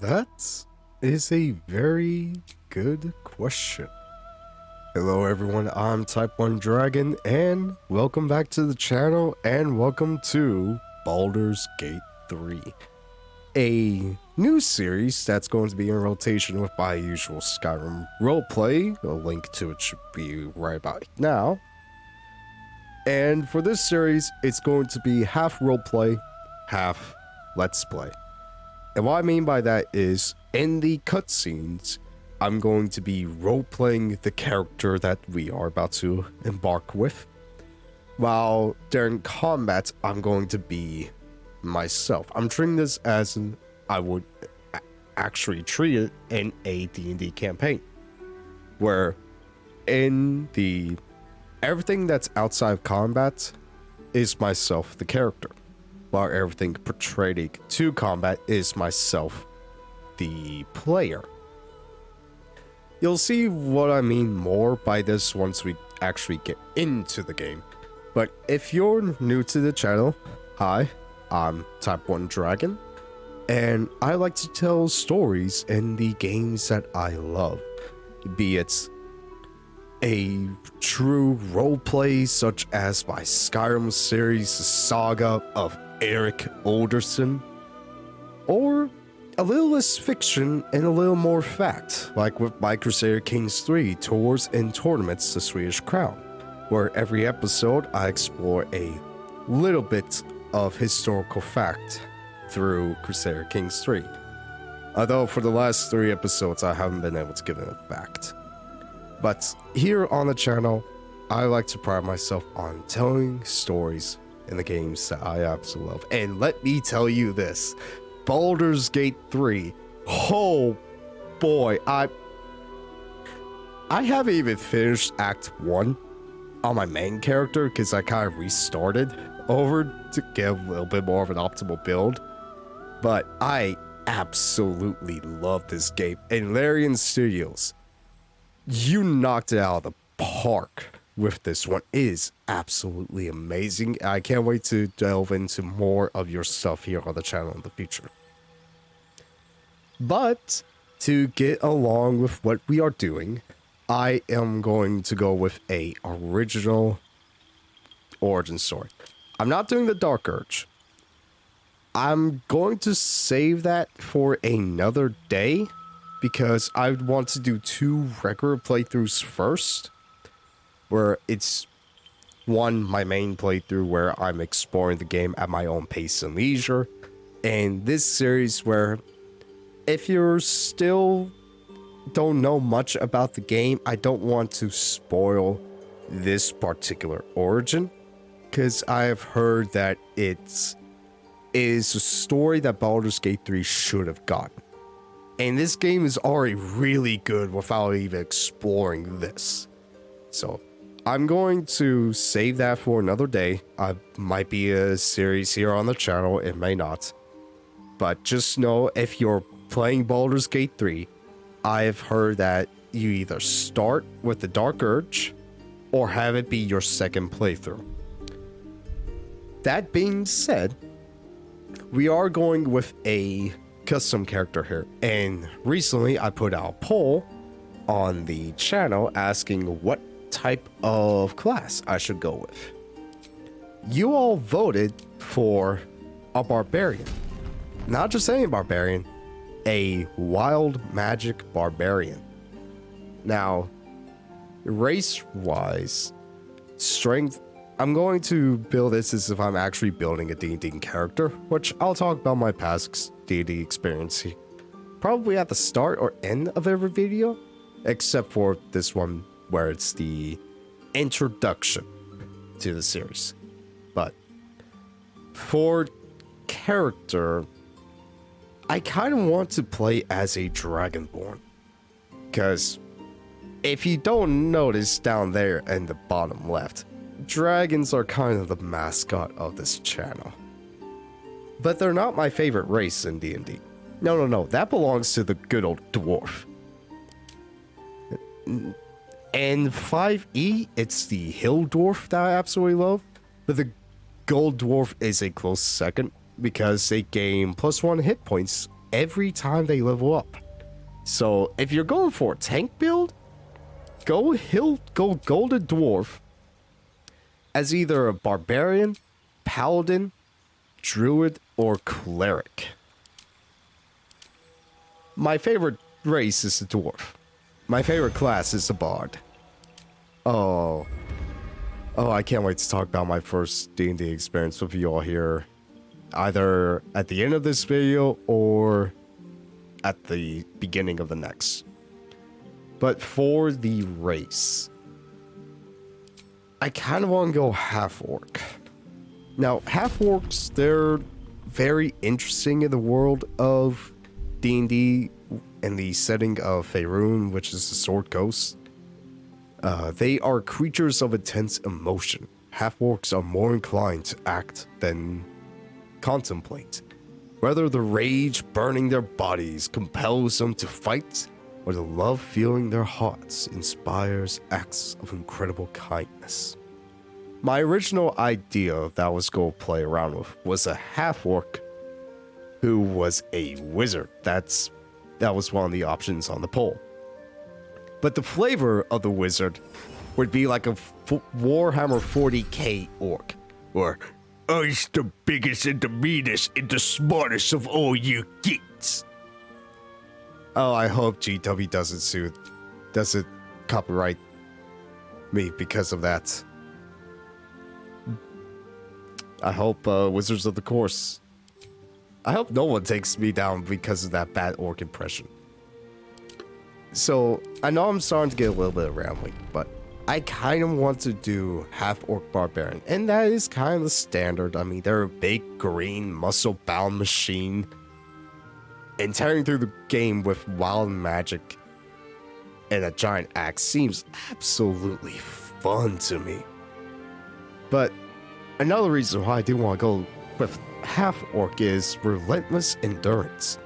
That is a very good question. Hello everyone, I'm Type1 Dragon and welcome back to the channel and welcome to Baldur's Gate 3. A new series that's going to be in rotation with my usual Skyrim roleplay. A link to it should be right about now. And for this series, it's going to be half roleplay, half let's play. And what I mean by that is, in the cutscenes, I'm going to be role-playing the character that we are about to embark with. While during combat, I'm going to be myself. I'm treating this as I would actually treat it in a D&D campaign. Where in the everything that's outside of combat is myself, the character. While everything portrayed to combat is myself, the player. You'll see what I mean more by this once we actually get into the game. But if you're new to the channel, hi, I'm Type1 Dragon, and I like to tell stories in the games that I love, be it a true roleplay such as my Skyrim series, the saga of Eric Alderson, or a little less fiction and a little more fact, like with my Crusader Kings 3 Tours and Tournaments the Swedish Crown, where every episode I explore a little bit of historical fact through Crusader Kings 3. Although for the last 3 episodes I haven't been able to give it a fact. But here on the channel, I like to pride myself on telling stories in the games that I absolutely love. And let me tell you this, Baldur's Gate 3, oh boy, I haven't even finished Act 1 on my main character because I kind of restarted over to get a little bit more of an optimal build. But I absolutely love this game. And Larian Studios, you knocked it out of the park with this one. It is absolutely amazing. I can't wait to delve into more of your stuff here on the channel in the future. But to get along with what we are doing, I am going to go with a original origin story. I'm not doing the Dark Urge. I'm going to save that for another day because I want to do 2 regular playthroughs first, where it's one, my main playthrough where I'm exploring the game at my own pace and leisure, and this series where if you're still don't know much about the game, I don't want to spoil this particular origin because I have heard that it is a story that Baldur's Gate 3 should have gotten. And this game is already really good without even exploring this. So I'm going to save that for another day. Might be a series here on the channel, it may not. But just know if you're playing Baldur's Gate 3, I've heard that you either start with the Dark Urge or have it be your second playthrough. That being said, we are going with a custom character here, and recently I put out a poll on the channel asking what type of class I should go with. You all voted for a barbarian. Not just any barbarian, a wild magic barbarian. Now, race-wise, strength, I'm going to build this as if I'm actually building a D&D character, which I'll talk about my past D&D experience here, probably at the start or end of every video, except for this one where it's the introduction to the series. But for character, I kind of want to play as a dragonborn, because if you don't notice down there in the bottom left, dragons are kind of the mascot of this channel. But they're not my favorite race in D&D. No, that belongs to the good old dwarf. And 5e, it's the hill dwarf that I absolutely love, but the gold dwarf is a close second because they gain +1 hit points every time they level up. So if you're going for a tank build, go golden dwarf as either a barbarian, paladin, druid, or cleric. My favorite race is the dwarf. My favorite class is the bard. Oh, I can't wait to talk about my first D&D experience with you all here, either at the end of this video or at the beginning of the next. But for the race, I kind of want to go half-orc. Now, half-orcs, they're very interesting in the world of D&D in the setting of Faerun, which is the Sword Coast. They are creatures of intense emotion. Half-orcs are more inclined to act than contemplate. Whether the rage burning their bodies compels them to fight, or the love filling their hearts inspires acts of incredible kindness. My original idea that I was going to play around with was a half-orc who was a wizard. That was one of the options on the poll. But the flavor of the wizard would be like a Warhammer 40k orc, or I's the biggest and the meanest and the smartest of all you geeks. Oh, I hope GW doesn't copyright me because of that. I hope Wizards of the Course. I hope no one takes me down because of that bad orc impression. So, I know I'm starting to get a little bit rambling, but I kind of want to do half-orc barbarian, and that is kind of the standard. I mean, they're a big, green, muscle-bound machine, and tearing through the game with wild magic and a giant axe seems absolutely fun to me. But another reason why I do want to go with half-orc is relentless endurance.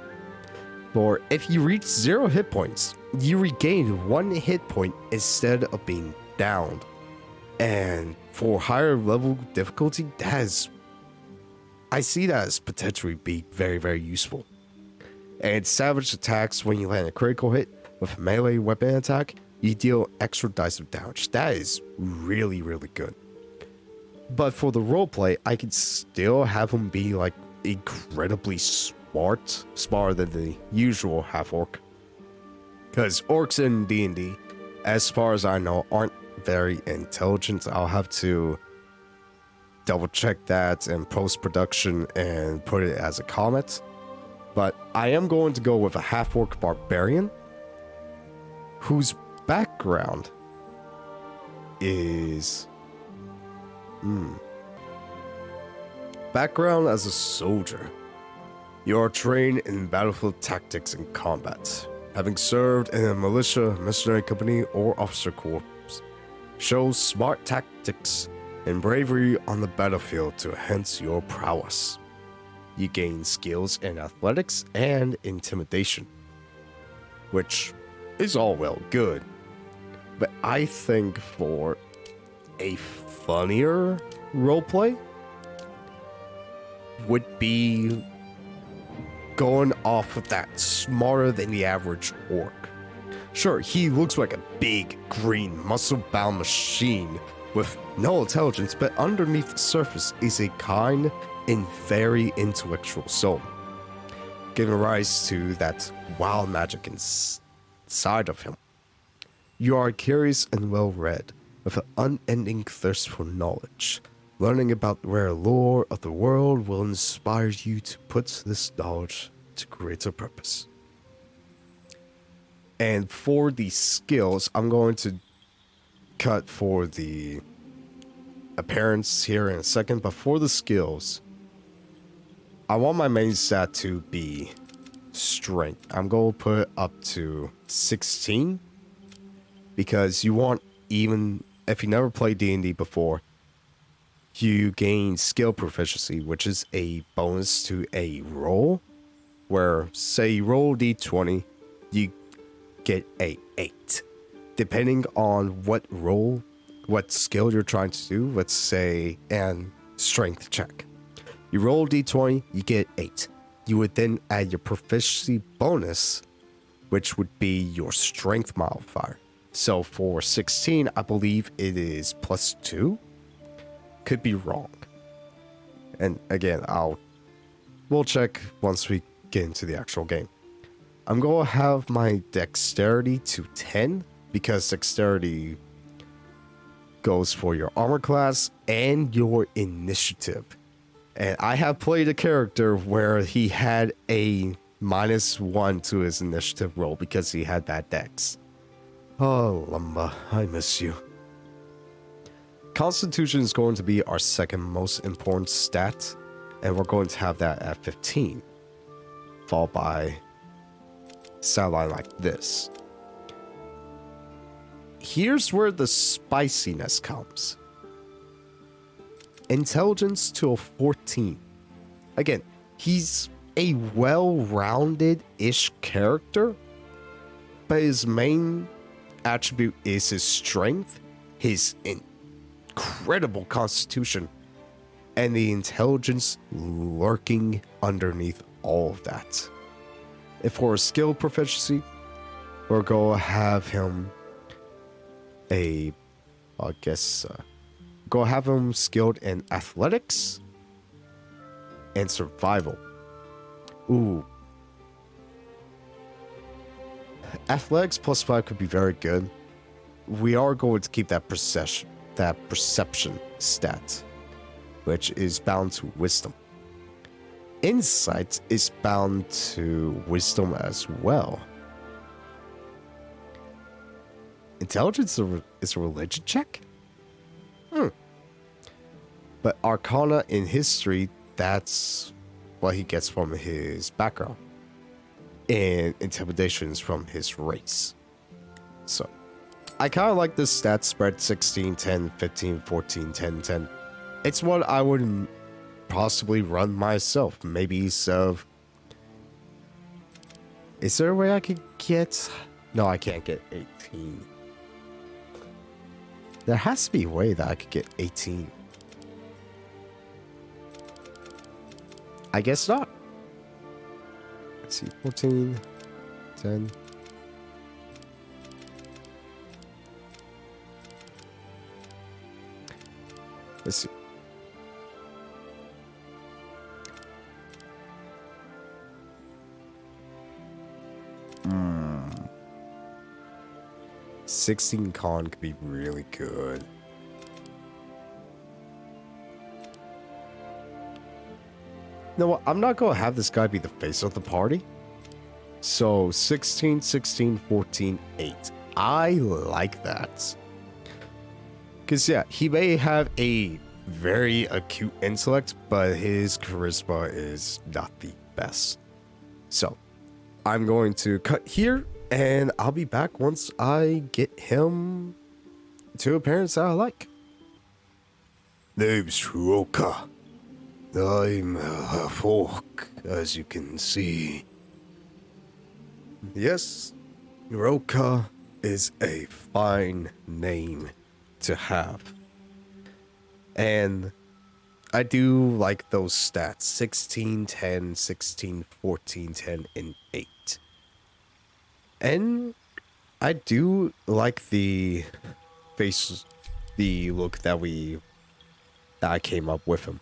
For if you reach 0 hit points, you regain 1 hit point instead of being downed. And for higher level difficulty, I see that as potentially be very, very useful. And savage attacks, when you land a critical hit with a melee weapon attack, you deal extra dice of damage. That is really, really good. But for the roleplay, I can still have him be like incredibly smarter than the usual half-orc. Because orcs in D&D, as far as I know, aren't very intelligent. I'll have to double check that in post-production and put it as a comment. But I am going to go with a half-orc barbarian whose background is... Background as a soldier. You are trained in battlefield tactics and combat, having served in a militia, mercenary company, or officer corps. Show smart tactics and bravery on the battlefield to enhance your prowess. You gain skills in athletics and intimidation, which is all well good, but I think for a funnier roleplay would be going off of that smarter than the average orc. Sure, he looks like a big, green, muscle-bound machine with no intelligence, but underneath the surface is a kind and very intellectual soul, giving rise to that wild magic inside of him. You are curious and well-read, with an unending thirst for knowledge. Learning about the rare lore of the world will inspire you to put this knowledge to greater purpose. And for the skills, I'm going to cut for the appearance here in a second, but for the skills, I want my main stat to be strength. I'm going to put it up to 16, because you want, even if you never played D&D before, you gain skill proficiency, which is a bonus to a roll, where say you roll d20, you get a 8. Depending on what skill you're trying to do, let's say an strength check. You roll d20, you get 8. You would then add your proficiency bonus, which would be your strength modifier. So for 16, I believe it is +2. Could be wrong. And again, we'll check once we get into the actual game. I'm going to have my dexterity to 10, because dexterity goes for your armor class and your initiative. And I have played a character where he had a -1 to his initiative roll because he had that dex. Oh, Lumba, I miss you. Constitution is going to be our second most important stat, and we're going to have that at 15, followed by sideline like this. Here's where the spiciness comes. Intelligence to a 14. Again, he's a well-rounded-ish character, but his main attribute is his strength, his incredible constitution, and the intelligence lurking underneath all of that. If for a skill proficiency, we're going to have him go have him skilled in athletics and survival. Ooh. athletics +5 could be very good. We are going to keep that perception stat, which is bound to wisdom. Insight is bound to wisdom as well. Intelligence is a religion check? But Arcana in history, that's what he gets from his background. And intimidation is from his race. So, I kind of like this stat spread 16, 10, 15, 14, 10, 10. It's what I would possibly run myself. Maybe so. Is there a way I could get... No, I can't get 18. There has to be a way that I could get 18. I guess not. Let's see, 14, 10. Let's see. 16 con could be really good. You know what? I'm not going to have this guy be the face of the party. So 16, 16, 14, 8. I like that. Because, yeah, he may have a very acute intellect, but his charisma is not the best. So, I'm going to cut here, and I'll be back once I get him to appearance that I like. Name's Rul'ca. I'm a half-orc, as you can see. Yes, Rul'ca is a fine name to have. And I do like those stats, 16, 10, 16, 14, 10, and 8. And I do like the face, the look that I came up with him.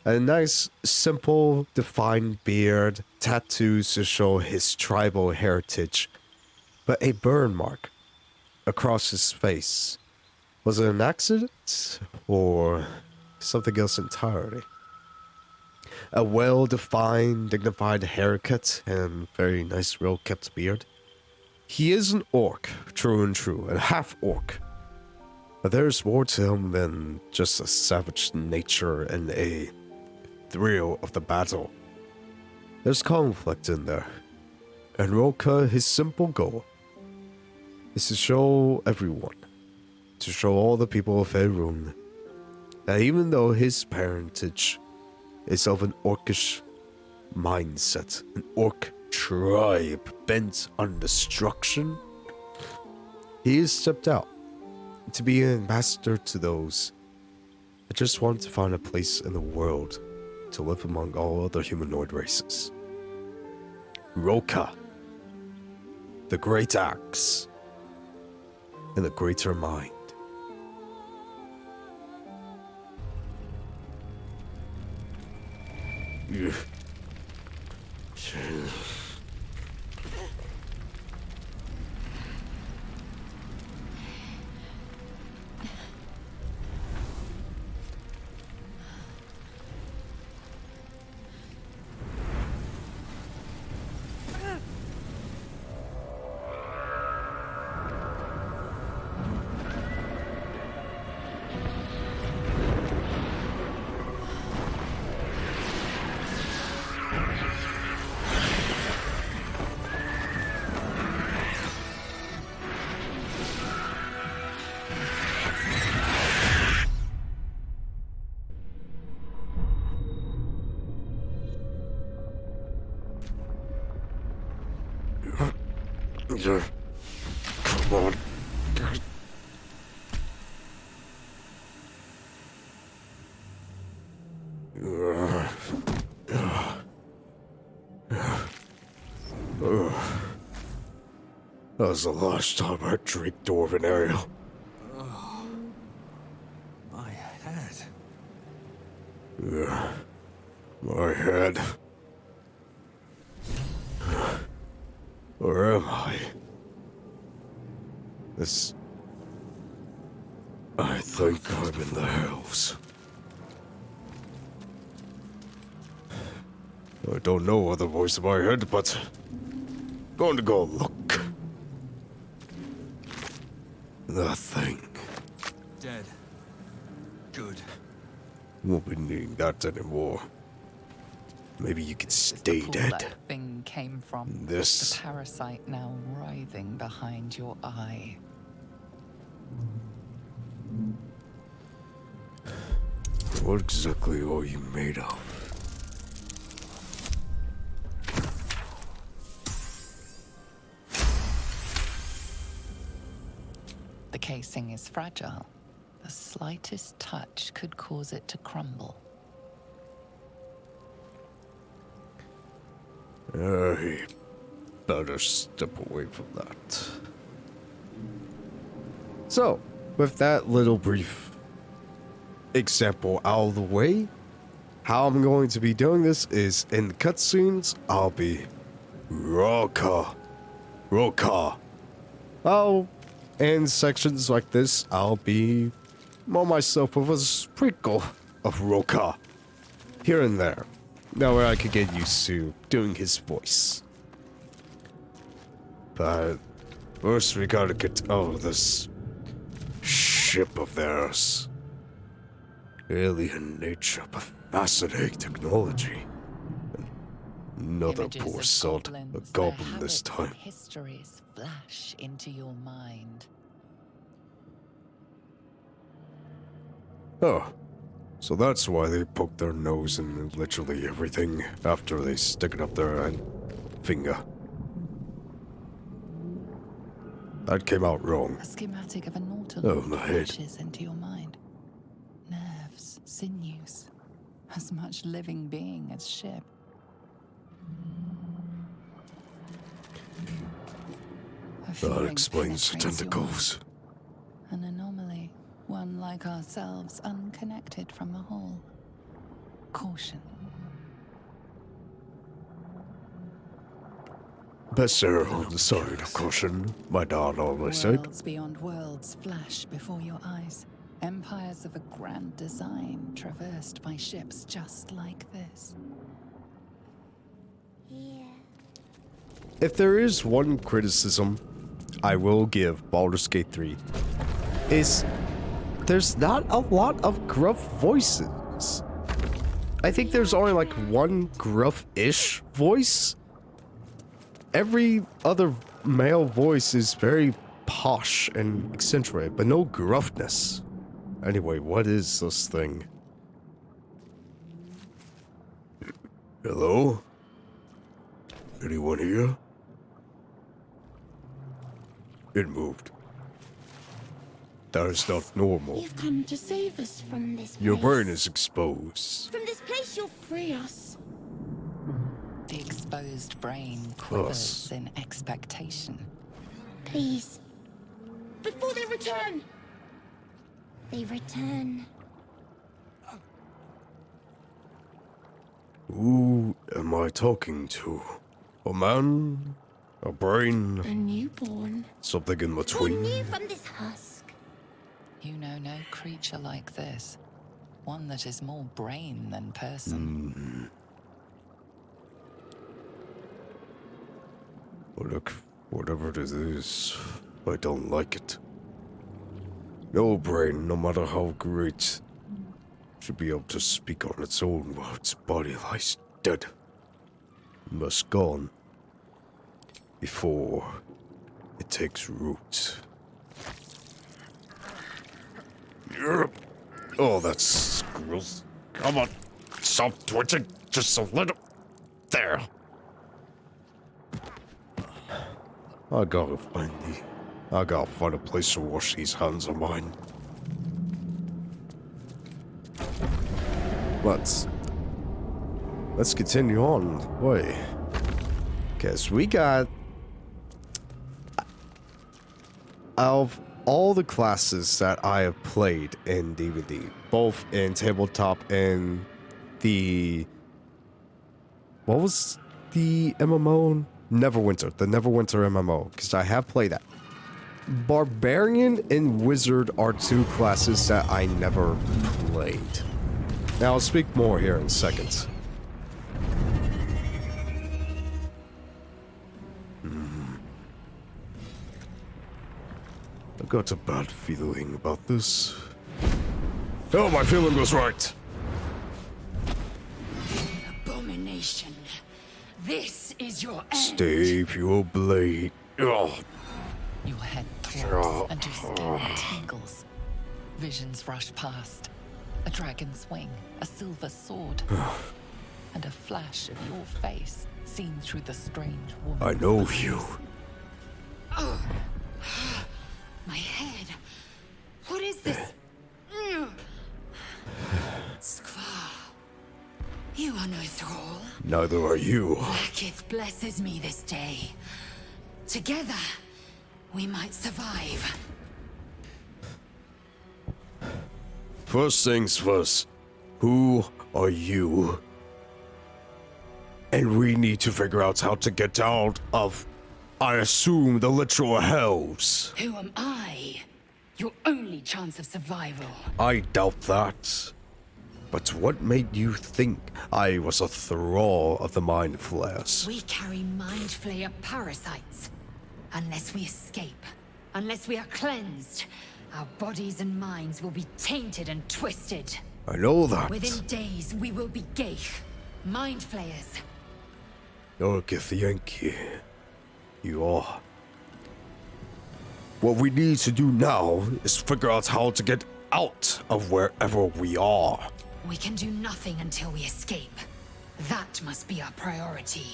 A nice, simple, defined beard, tattoos to show his tribal heritage, but a burn mark across his face. Was it an accident or something else entirely? A well-defined, dignified haircut and very nice, well-kept beard. He is an orc, true and true, a half-orc. But there's more to him than just a savage nature and a thrill of the battle. There's conflict in there. And Rul'ca, his simple goal is to show everyone, to show all the people of Faerun, that even though his parentage is of an orcish mindset, an orc tribe bent on destruction, he has stepped out to be an ambassador to those that just want to find a place in the world to live among all other humanoid races. Rul'ca, the great axe, and the greater mind. Come on. That was the last time I drank Dwarven Ale. Oh, my head. My head. Where am I? This... I think I'm in the hills. I don't know what the voice in my head, but... going to go look. The thing. Dead. Good. Won't be needing that anymore. Maybe you could stay dead. That thing came from. This. The parasite now writhing behind your eye. What exactly are you made of? The casing is fragile. The slightest touch could cause it to crumble. I better step away from that. So, with that little brief example out of the way, how I'm going to be doing this is in the cutscenes, I'll be Rul'ca. Oh, in sections like this, I'll be more myself with a sprinkle of Rul'ca here and there. That way I could get used to doing his voice. But first we gotta get out of this ship of theirs. Alien nature, but fascinating technology. Another Images poor of sod, a goblins, goblin their this habits and time. histories flash into your mind. Oh, so that's why they poke their nose in literally everything after they stick it up their finger. That came out wrong. A schematic of a Nautiloid Oh, my head. flashes into your mind. Nerves, sinews, as much living being as ship. A That feeling explains the penetrates your tentacles. mind. An anomaly, one like ourselves, unconnected from the whole. Caution. Best err on the side of caution, my dad always said. Worlds beyond worlds flash before your eyes. Empires of a grand design traversed by ships just like this. If there is one criticism I will give Baldur's Gate 3, is there's not a lot of gruff voices. I think there's only like one gruff-ish voice. Every other male voice is very posh and eccentric, but no gruffness. Anyway, what is this thing? Hello? Anyone here? It moved. That is not normal. You've come to save us from this place. Your brain is exposed. From this place, you'll free us. The exposed brain quivers in expectation. Please. Before they return. They return. Who am I talking to? A man? A brain? A newborn. Something in Born between? new from this husk. You know no creature like this. One that is more brain than person. Well, look, whatever it is, I don't like it. No brain, no matter how great, should be able to speak on its own while its body lies dead. Must gone before it takes root. Oh, that's gross. Come on, stop twitching just a little. There. I gotta find a place to wash these hands of mine. Let's continue on. Wait. Guess we got... Out of all the classes that I have played in D&D, both in tabletop and the... What was the MMO? Neverwinter. The Neverwinter MMO. Because I have played that. Barbarian and Wizard are two classes that I never played. Now, I'll speak more here in seconds. I got a bad feeling about this. Oh, my feeling was right. Abomination. This is your end. Stave your blade. Oh. Your head throbs and your skin tingles. Visions rush past. A dragon's wing, a silver sword, and a flash of your face seen through the strange woman's I know eyes. you. My head. What is this? Skvar. You are no thrall. Neither are you. Blackith blesses me this day. Together, we might survive. First things first, who are you? And we need to figure out how to get out of, I assume, the literal hells. Who am I? Your only chance of survival. I doubt that. But what made you think I was a thrall of the Mind Flayers? We carry mind flayer parasites. Unless we escape, unless we are cleansed, our bodies and minds will be tainted and twisted. I know that. Within days, we will be Geich, mind flayers. You're Githyanki. You are. What we need to do now is figure out how to get out of wherever we are. We can do nothing until we escape. That must be our priority.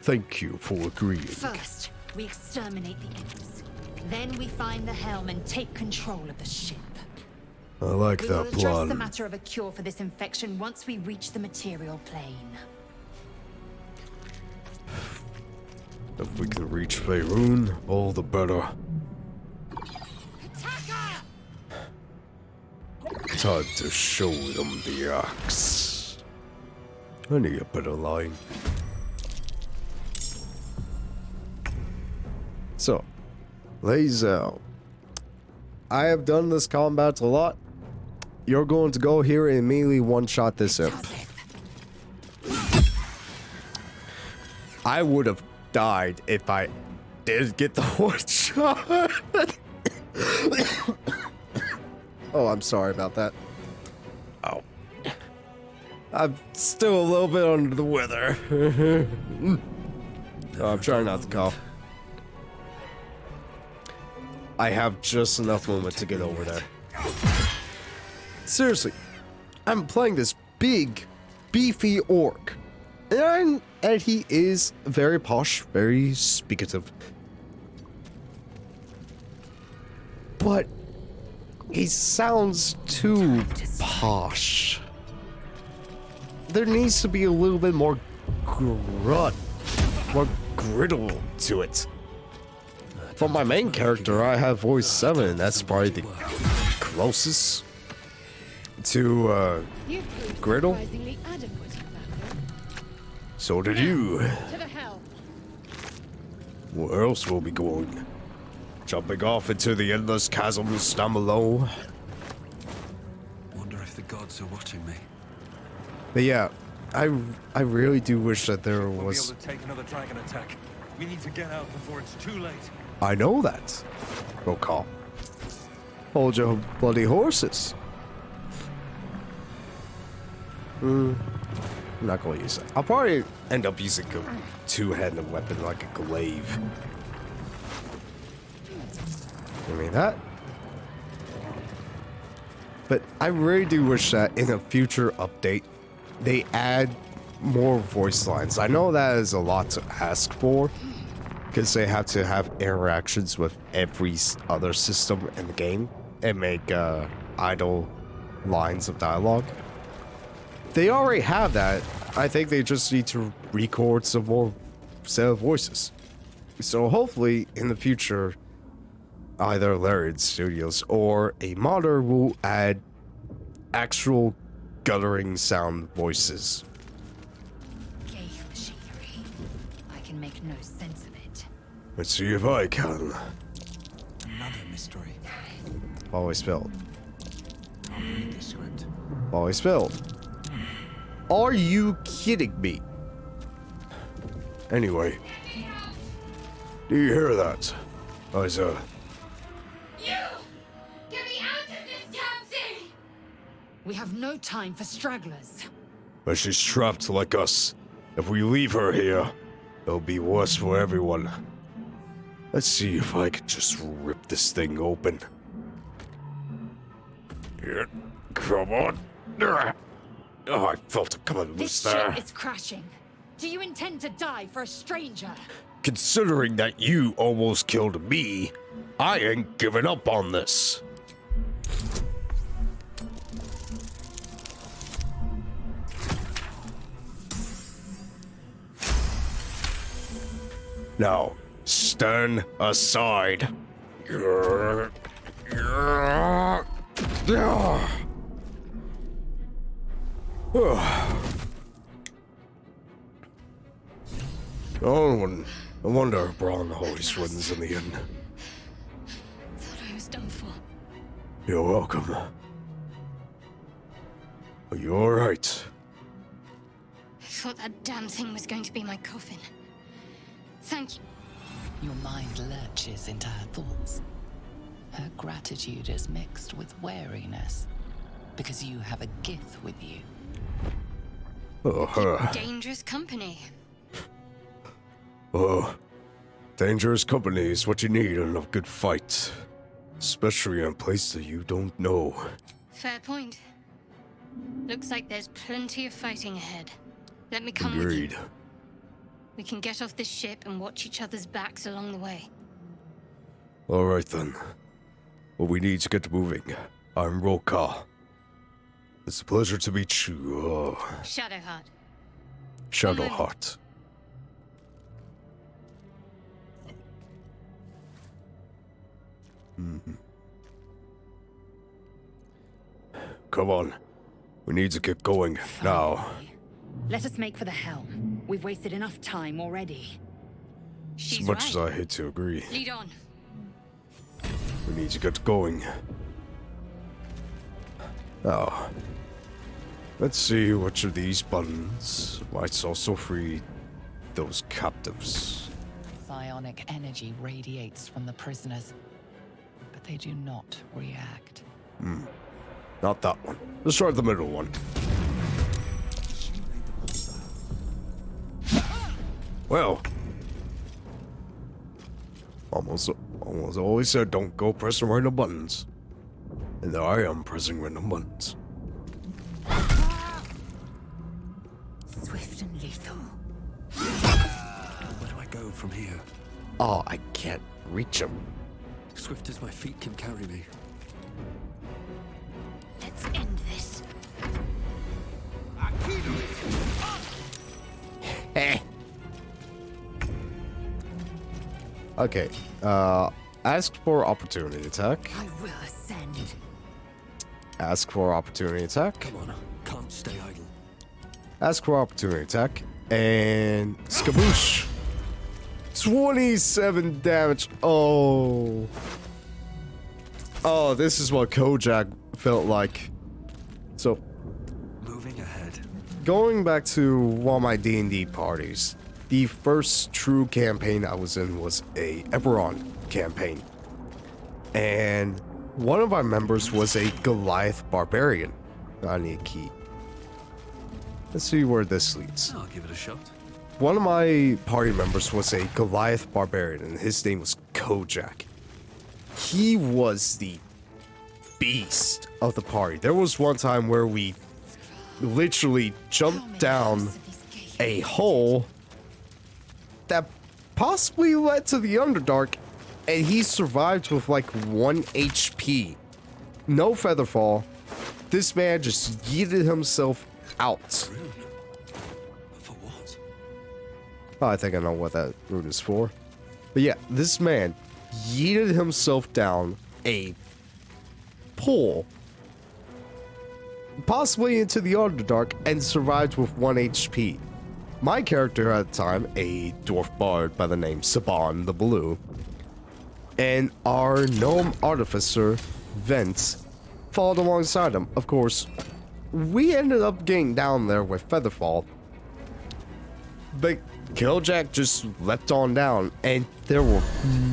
Thank you for agreeing. First, we exterminate the imps. Then we find the helm and take control of the ship. I like We that will address the plan. matter of a cure for this infection once we reach the material plane. If we can reach Faerun, all the better. Time to show them the axe. I need a better line. So, Lazel, I have done this combat a lot. You're going to go here and immediately one-shot this imp. I would have died if I did get the one-shot. Oh, I'm sorry about that. Oh. I'm still a little bit under the weather. Oh, I'm trying not to cough. I have just enough movement to get over there. Seriously, I'm playing this big, beefy orc. And he is very posh, very speakative. But he sounds too posh. There needs to be a little bit more grunt, more griddle to it. For my main character, I have voice 7. That's probably the closest to griddle. So did you. To the hell. Where else will we be going? Jumping off into the endless chasms down below. Wonder if the gods are watching me. But yeah, I really do wish that there We'll was. be able to take another dragon attack. We need to get out before it's too late. I know that. Rul'ca. Hold your bloody horses. I'm not gonna use that. I'll probably end up using a two-handed weapon like a glaive. Give me that. But I really do wish that in a future update, they add more voice lines. I know that is a lot to ask for, because they have to have interactions with every other system in the game and make idle lines of dialogue. They already have that. I think they just need to record some more set of voices. So hopefully in the future, either Larian Studios or a modder will add actual guttering sound voices. Geich machinery. I can make no sense of it. Let's see if I can. Another mystery. Always spilled. I'll read the script. Always spilled. Are you kidding me? Anyway. Do you hear that? Isa? You! Get me out of this damn thing! We have no time for stragglers. But she's trapped like us. If we leave her here, it'll be worse for everyone. Let's see if I can just rip this thing open. Yeah, come on. Oh, I felt it coming This loose there. ship is crashing. Do you intend to die for a stranger? Considering that you almost killed me, I ain't giving up on this. Now, stand aside. Oh, I wonder if Braun always wins in the end. Thought I was done for. You're welcome. Are you alright? I thought that damn thing was going to be my coffin. Thank you. Your mind lurches into her thoughts. Her gratitude is mixed with wariness, because you have a gift with you. Oh, her. Dangerous company. Oh, dangerous company is what you need in a good fight. Especially in a place that you don't know. Fair point. Looks like there's plenty of fighting ahead. Let me come with Agreed. you. We can get off this ship and watch each other's backs along the way. Alright then. Well, we need to get moving. I'm Rul'ca. It's a pleasure to meet you, Shadowheart. Shadowheart. Come on. We need to get going now. Let us make for the helm. We've wasted enough time already. As She's much as right. I hate to agree, Lead on. we need to get going. Now, let's see which of these buttons might also free those captives. Psionic energy radiates from the prisoners, but they do not react. Not that one. Let's try the middle one. Well, almost always said don't go pressing random buttons. And there I am pressing random buttons. Swift and lethal. Where do I go from here? Oh, I can't reach him. Swift as my feet can carry me. Let's end this. Okay, ask for opportunity attack. I will ascend. Ask for opportunity attack. Come on, can't stay idle. Ask for opportunity attack. And skaboosh. 27 damage. Oh. Oh, this is what Kojak felt like. So, Moving ahead. going back to one of my D&D parties, the first true campaign I was in was a Eberron campaign. And one of our members was a Goliath barbarian. I need a key. Let's see where this leads. I'll give it a shot. One of my party members was a Goliath barbarian, and his name was Kojak. He was the beast of the party. There was one time where we literally jumped down a hole that possibly led to the Underdark, and he survived with like 1 HP. No featherfall. This man just yeeted himself out. Rune. For what? Oh, I think I know what that rune is for. But yeah, this man yeeted himself down a pool, possibly into the Underdark, and survived with 1 HP. My character at the time, a dwarf bard by the name Saban the Blue, and our gnome artificer, Vent, followed alongside him. Of course, we ended up getting down there with Featherfall, but Killjack just leapt on down, and there were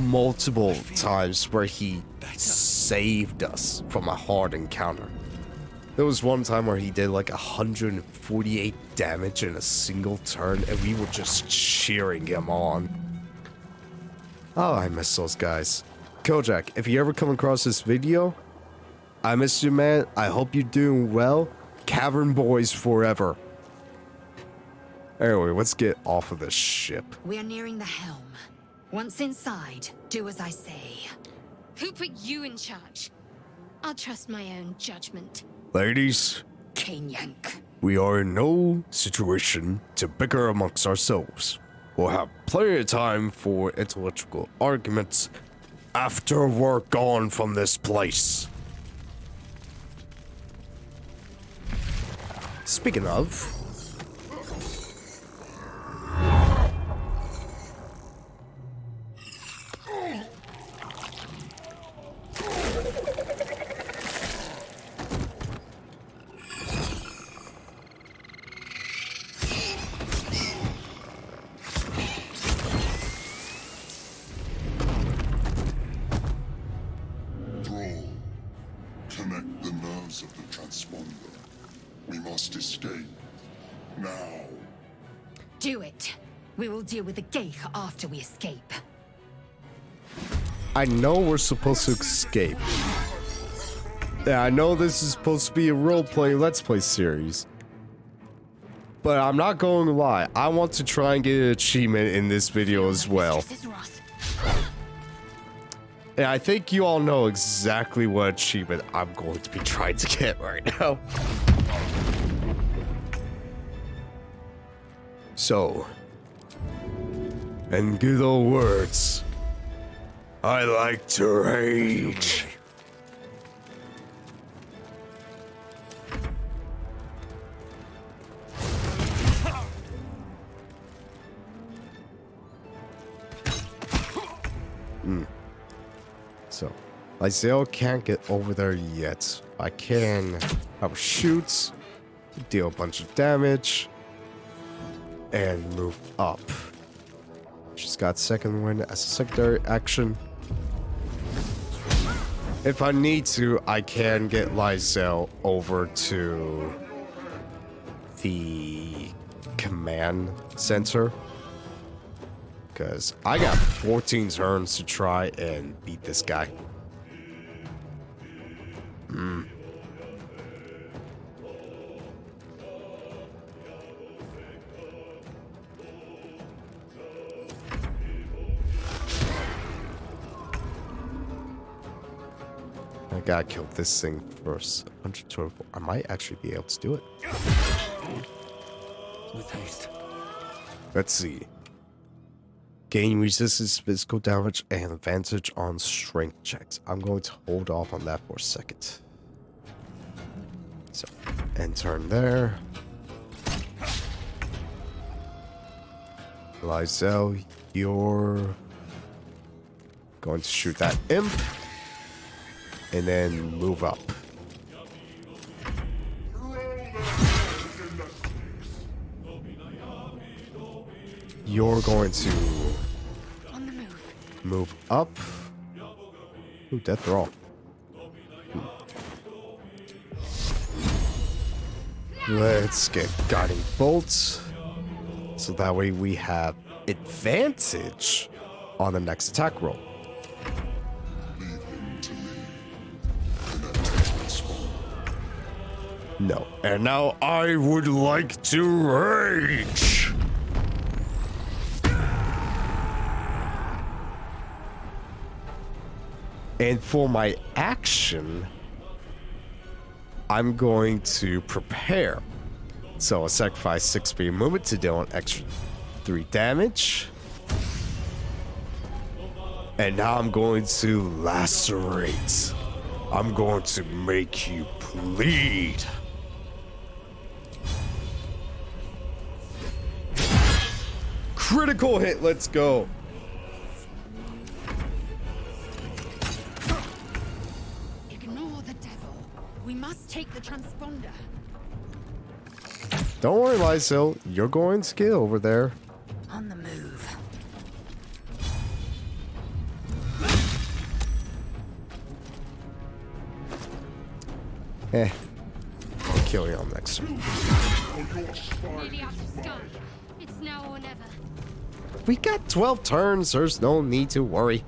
multiple times where he saved us from a hard encounter. There was one time where he did like 148 damage in a single turn, and we were just cheering him on. Oh, I miss those guys. Killjack, if you ever come across this video, I miss you, man. I hope you're doing well. Cavern Boys forever. Anyway, let's get off of this ship. We are nearing the helm. Once inside, do as I say. Who put you in charge? I'll trust my own judgment. Ladies, Cane yank. we are in no situation to bicker amongst ourselves. We'll have plenty of time for intellectual arguments after we're gone from this place. Speaking of, connect the nerves of the transponder. We must escape. Now. Do it. We will deal with the Gate after we escape. I know we're supposed to escape. Yeah, I know this is supposed to be a roleplay Let's Play series. But I'm not going to lie, I want to try and get an achievement in this video as well. And I think you all know exactly what achievement I'm going to be trying to get right now. So, in good old words, I like to rage. So, Lysel can't get over there yet. I can have shoots, deal a bunch of damage, and move up. She's got second wind as a secondary action. If I need to, I can get Lysel over to the command center. Because I got 14 turns to try and beat this guy. I gotta kill this thing first. 124. I might actually be able to do it. With haste. Let's see. Gain resistance, physical damage, and advantage on strength checks. I'm going to hold off on that for a second. So, end turn there. Lysel, you're going to shoot that imp. And then move up. You're going to On the move. move up. Ooh, death roll. Let's get guiding bolts. So that way we have advantage on the next attack roll. No. And now I would like to rage. And for my action, I'm going to prepare. So I'll sacrifice 6 speed movement to deal an extra 3 damage. And now I'm going to lacerate. I'm going to make you bleed. Critical hit, let's go. We must take the transponder. Don't worry, Lysil. You're going to get over there. On the move. I'll kill you on next turn. Nearly out of sky. It's now or never. We got 12 turns. There's no need to worry.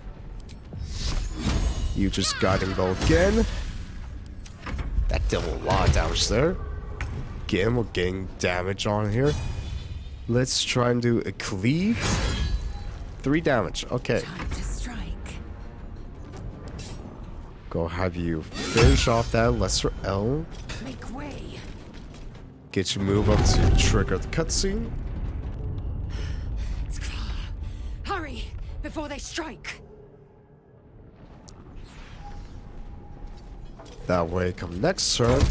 You just got him both again. That did a lot of damage there. Again, we're getting damage on here. Let's try and do a cleave. 3 damage. Okay. Time to strike. Go have you finish off that lesser elf. Make way. Get your move up to trigger the cutscene. Hurry before they strike. That way, come next turn.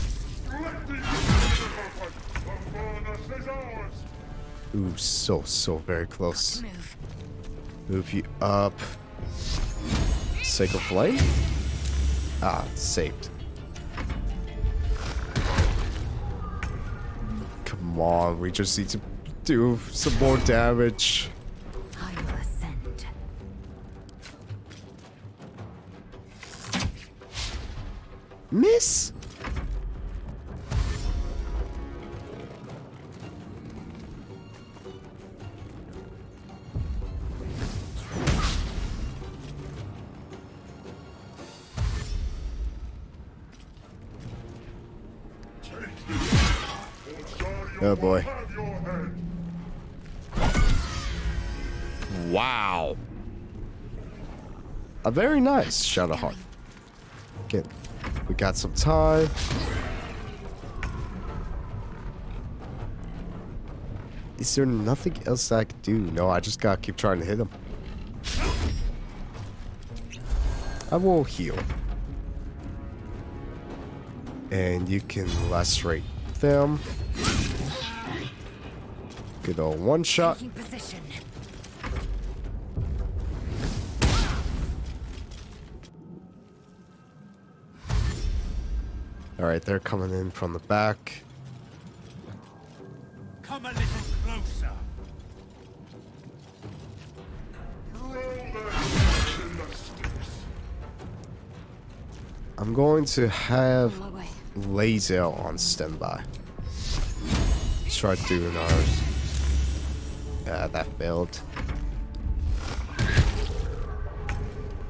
Ooh, so very close. Move. Move you up. Sacred Flame? Ah, saved. Come on, we just need to do some more damage. I will ascend. Miss? Oh boy. Wow. A very nice Shadowheart. Okay, we got some time. Is there nothing else I could do? No, I just gotta keep trying to hit him. I will heal. And you can lacerate them. Good old one shot. Taking position. Alright, they're coming in from the back. Come a little closer. I'm going to have On my way. Lazel on standby. Let's try doing ours. That failed.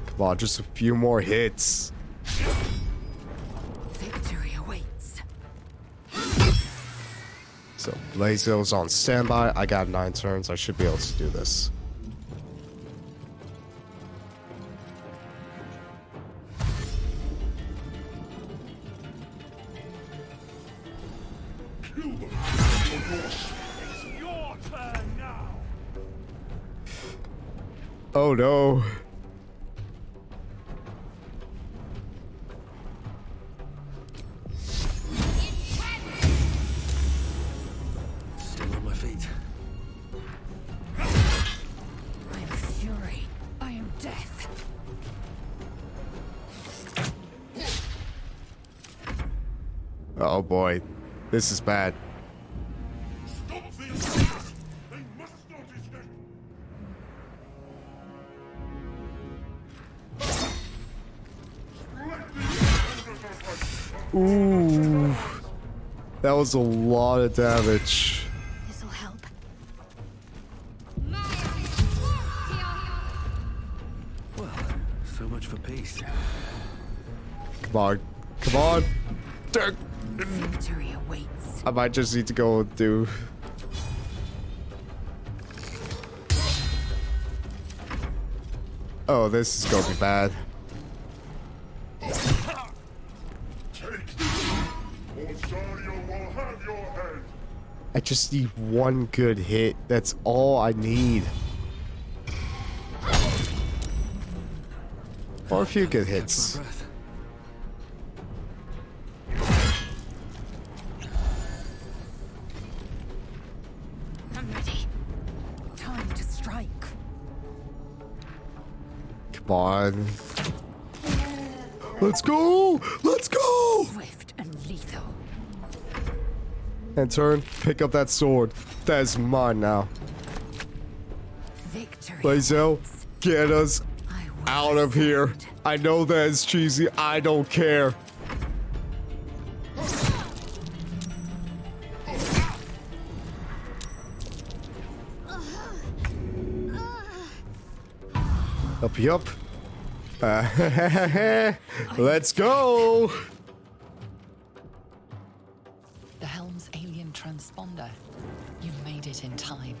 Come on, just a few more hits. Victory awaits. So, Lazel's on standby. I got 9 turns. I should be able to do this. It's your turn now. Oh no. Still on my feet. I am fury. I am death. Oh boy. This is bad. Stop this! They must not escape. Ooh. That was a lot of damage. This'll help. Well, so much for peace. Come on. Come on. Dick. Victory awaits. I might just need to go and do. Oh, this is gonna be bad. I just need one good hit. That's all I need. Or a few good hits. I'm ready. Time to strike. Come on. Let's go! Let's go! Swift and lethal. And turn, pick up that sword. That is mine now. Victory. Lae'zel, get us I will out of here. stand. I know that is cheesy. I don't care. Yup. Let's go. The helm's alien transponder. You made it in time.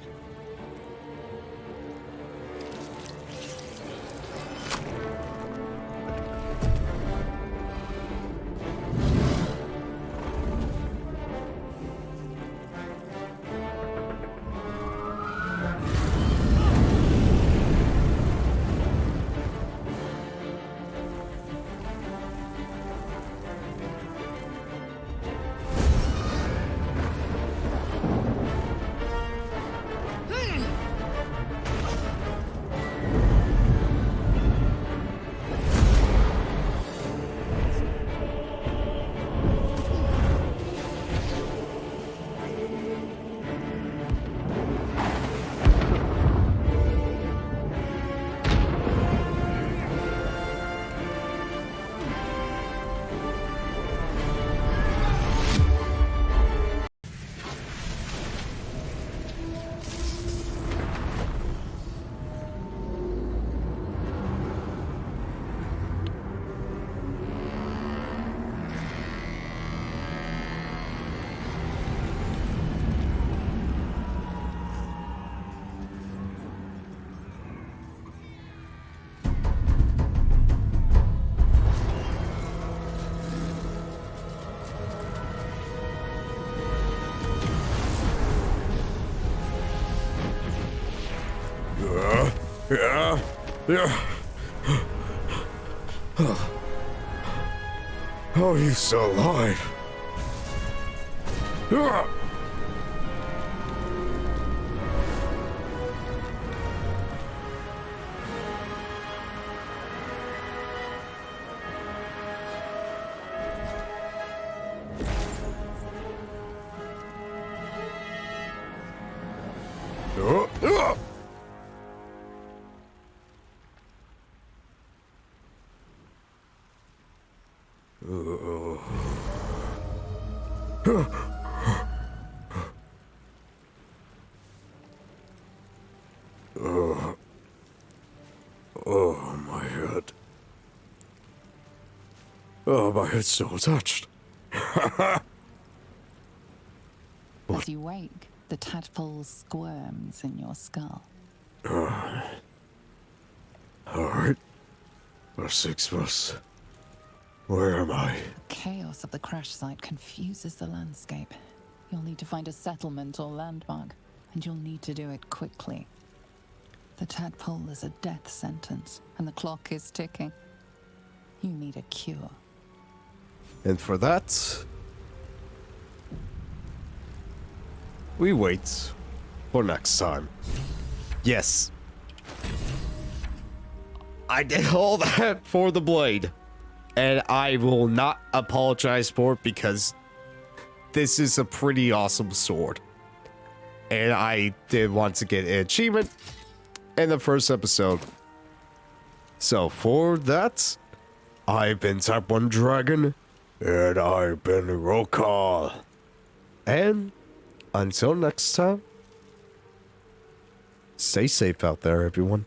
Yeah. Oh, you still alive? Oh, my head. Oh, my head's so touched. As you wake, the tadpole squirms in your skull. Alright. We're 6 of us. Where am I? Chaos of the crash site confuses the landscape. You'll need to find a settlement or landmark, and you'll need to do it quickly. The tadpole is a death sentence, and the clock is ticking. You need a cure. And for that, we wait for next time. Yes. I did all that for the blade. And I will not apologize for it because this is a pretty awesome sword. And I did want to get an achievement in the first episode. So for that, I've been Type 1 Dragon, and I've been Rul'ca. And until next time, stay safe out there, everyone.